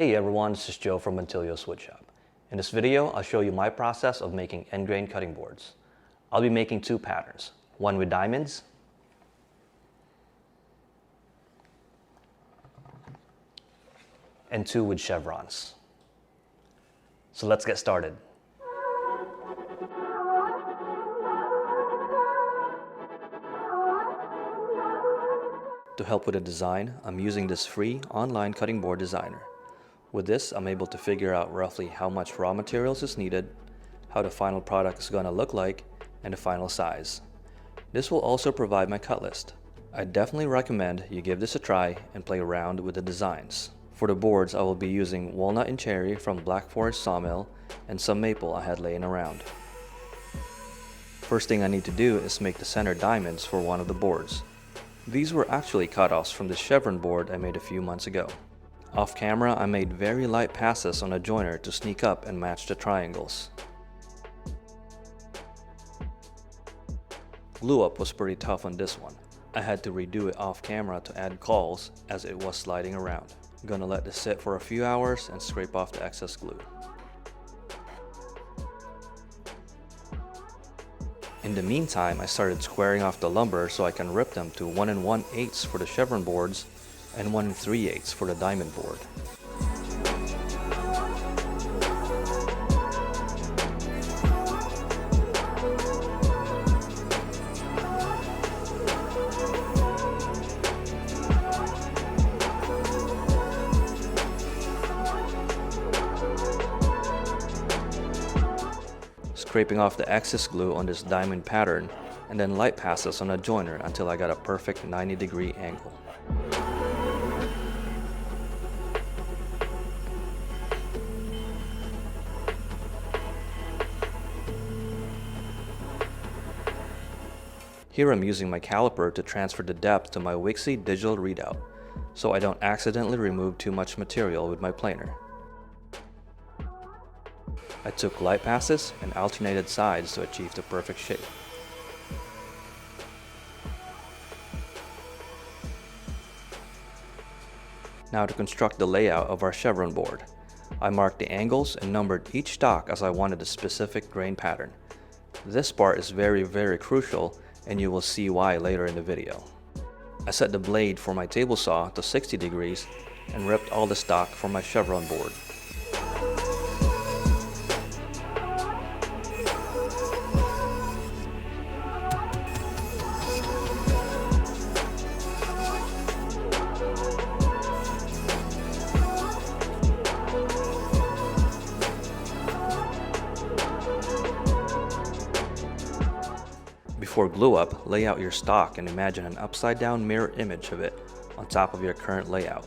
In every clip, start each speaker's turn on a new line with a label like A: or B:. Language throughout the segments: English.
A: Hey everyone, this is Joe from Montilio's Woodshop. In this video, I'll show you my process of making Endgrain cutting boards. I'll be making two patterns, one with diamonds and two with chevrons. So let's get started. To help with the design, I'm using this free online cutting board designer. With this, I'm able to figure out roughly how much raw materials is needed, how the final product is going to look like, and the final size. This will also provide my cut list. I definitely recommend you give this a try and play around with the designs. For the boards, I will be using walnut and cherry from Black Forest Sawmill and some maple I had laying around. First thing I need to do is make the center diamonds for one of the boards. These were actually cutoffs from the Chevron board I made a few months ago. Off camera, I made very light passes on a joiner to sneak up and match the triangles. Glue up was pretty tough on this one. I had to redo it off camera to add cawls as it was sliding around. I'm gonna let this sit for a few hours and scrape off the excess glue. In the meantime, I started squaring off the lumber so I can rip them to 1 1/8 for the Chevron boards and 1 3/8 for the diamond board. Scraping off the excess glue on this diamond pattern and then light passes on a joiner until I got a perfect 90-degree angle. Here I'm using my caliper to transfer the depth to my Wixie digital readout, so I don't accidentally remove too much material with my planer. I took light passes and alternated sides to achieve the perfect shape. Now to construct the layout of our Chevron board. I marked the angles and numbered each stock as I wanted a specific grain pattern. This part is very crucial, and you will see why later in the video. I set the blade for my table saw to 60 degrees and ripped all the stock from my Chevron board. Before glue up, lay out your stock and imagine an upside down mirror image of it on top of your current layout.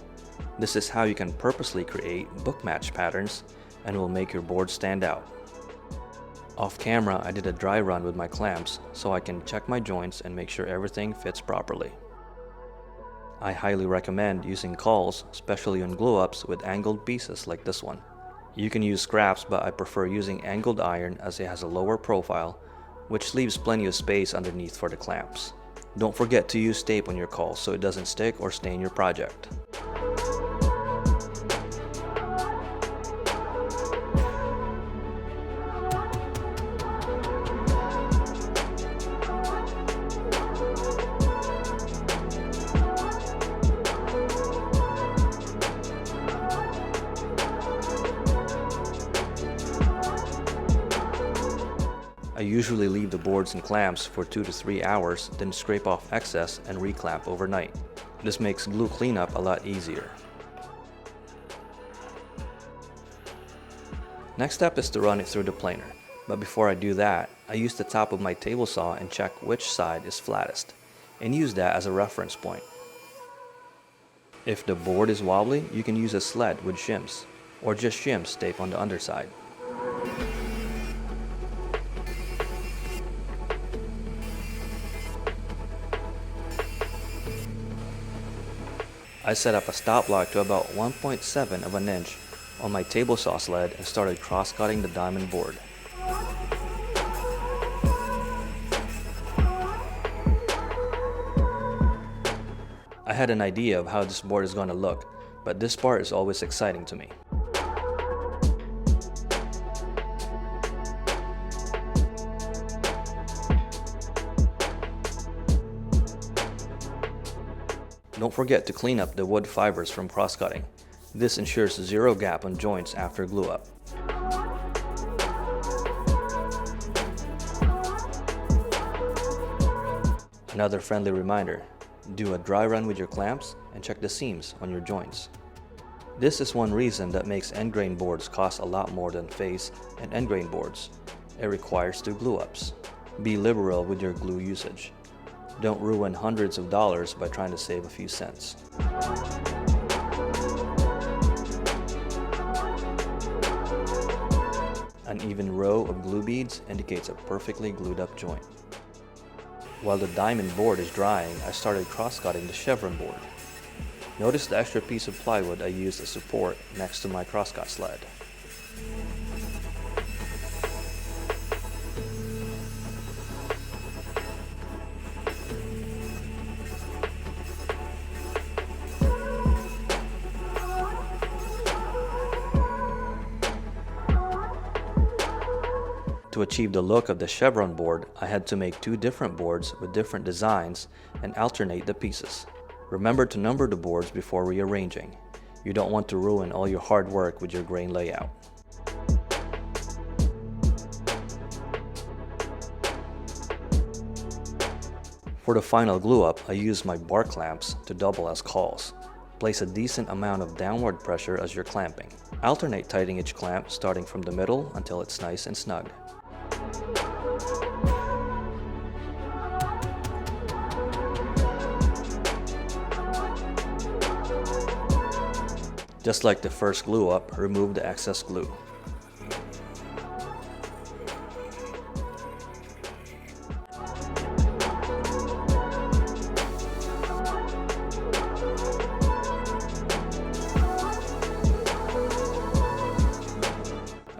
A: This is how you can purposely create book match patterns and will make your board stand out. Off camera, I did a dry run with my clamps so I can check my joints and make sure everything fits properly. I highly recommend using cawls, especially on glue ups with angled pieces like this one. You can use scraps, but I prefer using angled iron as it has a lower profile, which leaves plenty of space underneath for the clamps. Don't forget to use tape on your cawls so it doesn't stick or stain your project. I usually leave the boards and clamps for 2 to 3 hours, then scrape off excess and reclamp overnight. This makes glue cleanup a lot easier. Next step is to run it through the planer, but before I do that, I use the top of my table saw and check which side is flattest, and use that as a reference point. If the board is wobbly, you can use a sled with shims, or just shims tape on the underside. I set up a stop block to about 1.7 of an inch on my table saw sled and started cross-cutting the diamond board. I had an idea of how this board is going to look, but this part is always exciting to me. Don't forget to clean up the wood fibers from cross-cutting. This ensures zero gap on joints after glue up. Another friendly reminder, do a dry run with your clamps and check the seams on your joints. This is one reason that makes Endgrain boards cost a lot more than face and Endgrain boards. It requires 2 glue-ups. Be liberal with your glue usage. Don't ruin hundreds of dollars by trying to save a few cents. An even row of glue beads indicates a perfectly glued up joint. While the diamond board is drying, I started cross-cutting the Chevron board. Notice the extra piece of plywood I used as support next to my crosscut sled. To achieve the look of the Chevron board, I had to make 2 different boards with different designs and alternate the pieces. Remember to number the boards before rearranging. You don't want to ruin all your hard work with your grain layout. For the final glue up, I use my bar clamps to double as cauls. Place a decent amount of downward pressure as you're clamping. Alternate tightening each clamp starting from the middle until it's nice and snug. Just like the first glue up, remove the excess glue.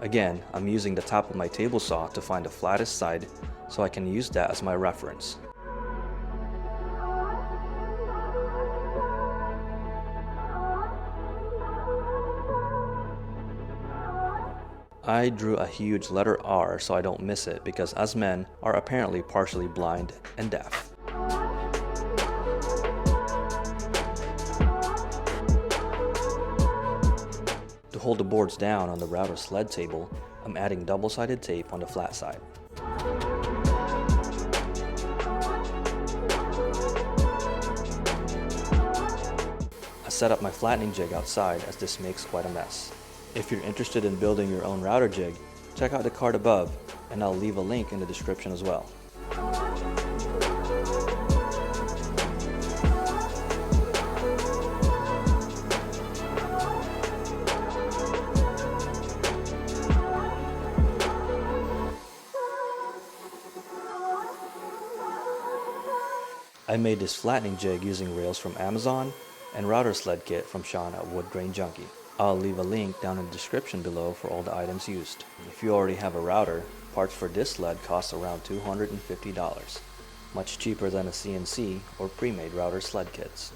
A: Again, I'm using the top of my table saw to find the flattest side so I can use that as my reference. I drew a huge letter R so I don't miss it because us men are apparently partially blind and deaf. To hold the boards down on the router sled table, I'm adding double-sided tape on the flat side. I set up my flattening jig outside as this makes quite a mess. If you're interested in building your own router jig, check out the card above and I'll leave a link in the description as well. I made this flattening jig using rails from Amazon and router sled kit from Sean at Wood Grain Junkie. I'll leave a link down in the description below for all the items used. If you already have a router, parts for this sled cost around $250, much cheaper than a CNC or pre-made router sled kits.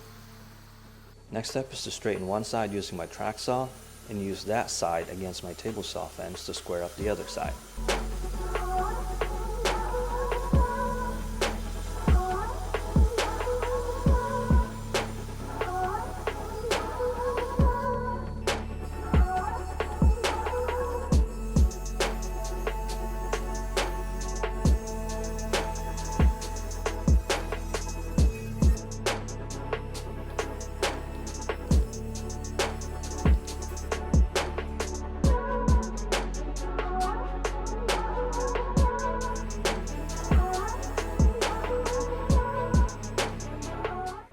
A: Next step is to straighten one side using my track saw and use that side against my table saw fence to square up the other side.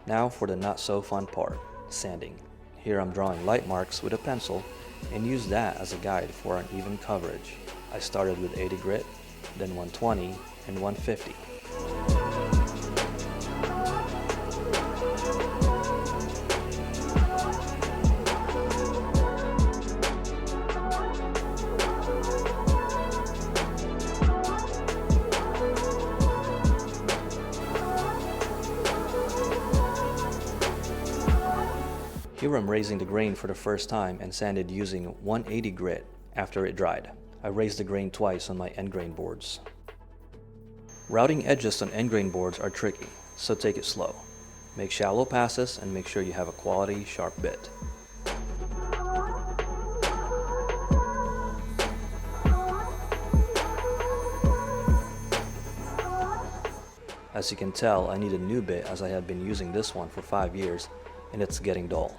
A: Now for the not so fun part, sanding. Here I'm drawing light marks with a pencil and use that as a guide for an even coverage. I started with 80 grit, then 120 and 150. Here I'm raising the grain for the first time and sanded using 180 grit after it dried. I raised the grain twice on my Endgrain boards. Routing edges on Endgrain boards are tricky, so take it slow. Make shallow passes and make sure you have a quality, sharp bit. As you can tell, I need a new bit as I have been using this one for 5 years and it's getting dull.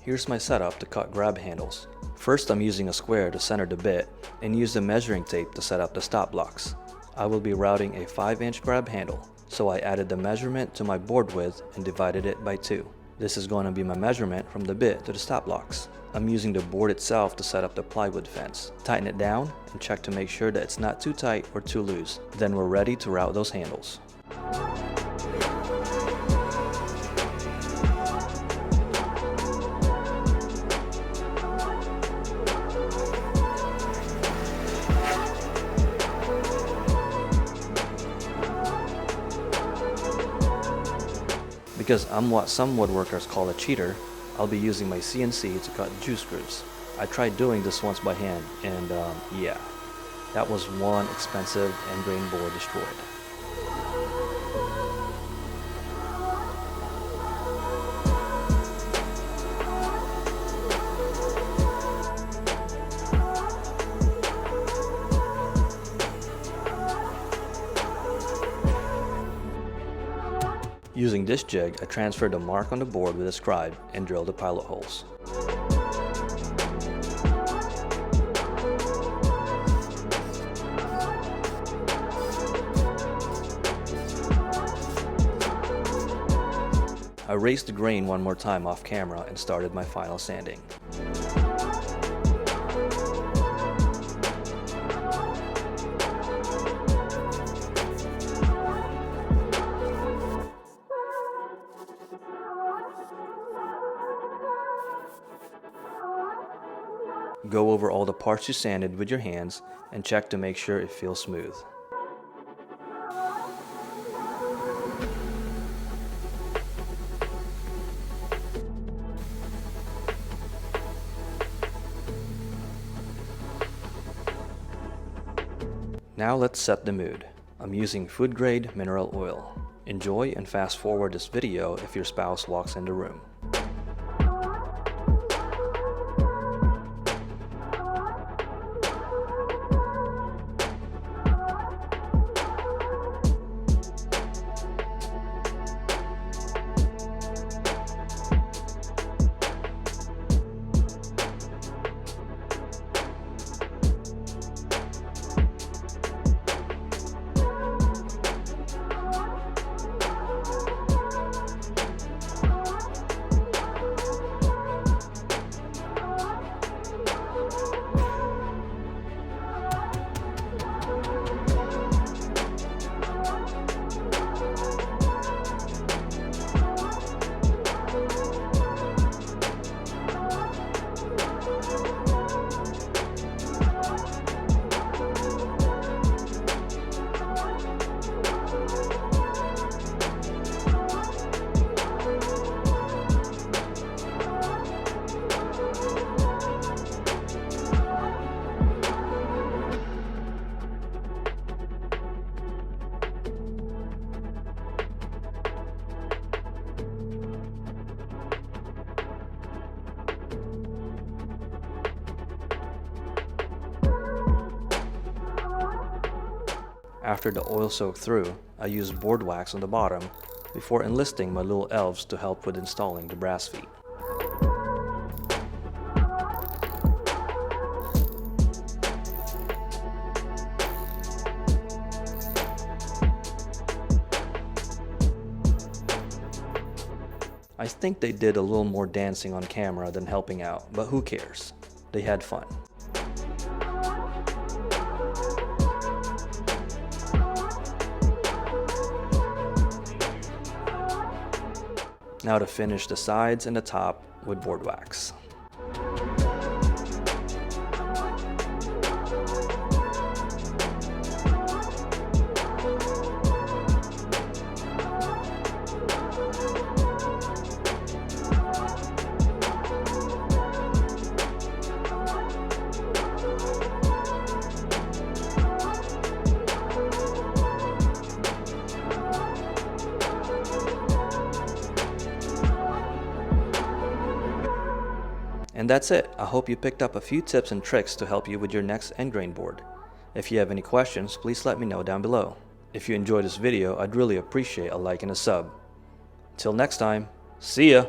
A: Here's my setup to cut grab handles. First, I'm using a square to center the bit and use the measuring tape to set up the stop blocks. I will be routing a 5-inch grab handle, so I added the measurement to my board width and divided it by 2. This is going to be my measurement from the bit to the stop blocks. I'm using the board itself to set up the plywood fence. Tighten it down and check to make sure that it's not too tight or too loose. Then we're ready to route those handles. Because I'm what some woodworkers call a cheater, I'll be using my CNC to cut juice screws. I tried doing this once by hand and yeah, that was one expensive Endgrain board destroyed. Using this jig, I transferred the mark on the board with a scribe and drilled the pilot holes. I raised the grain one more time off camera and started my final sanding. Go over all the parts you sanded with your hands and check to make sure it feels smooth. Now let's set the mood. I'm using food grade mineral oil. Enjoy and fast forward this video if your spouse walks in the room. After the oil soaked through, I used board wax on the bottom before enlisting my little elves to help with installing the brass feet. I think they did a little more dancing on camera than helping out, but who cares? They had fun. Now to finish the sides and the top with board wax. And that's it. I hope you picked up a few tips and tricks to help you with your next Endgrain board. If you have any questions, please let me know down below. If you enjoyed this video, I'd really appreciate a like and a sub. Till next time, see ya!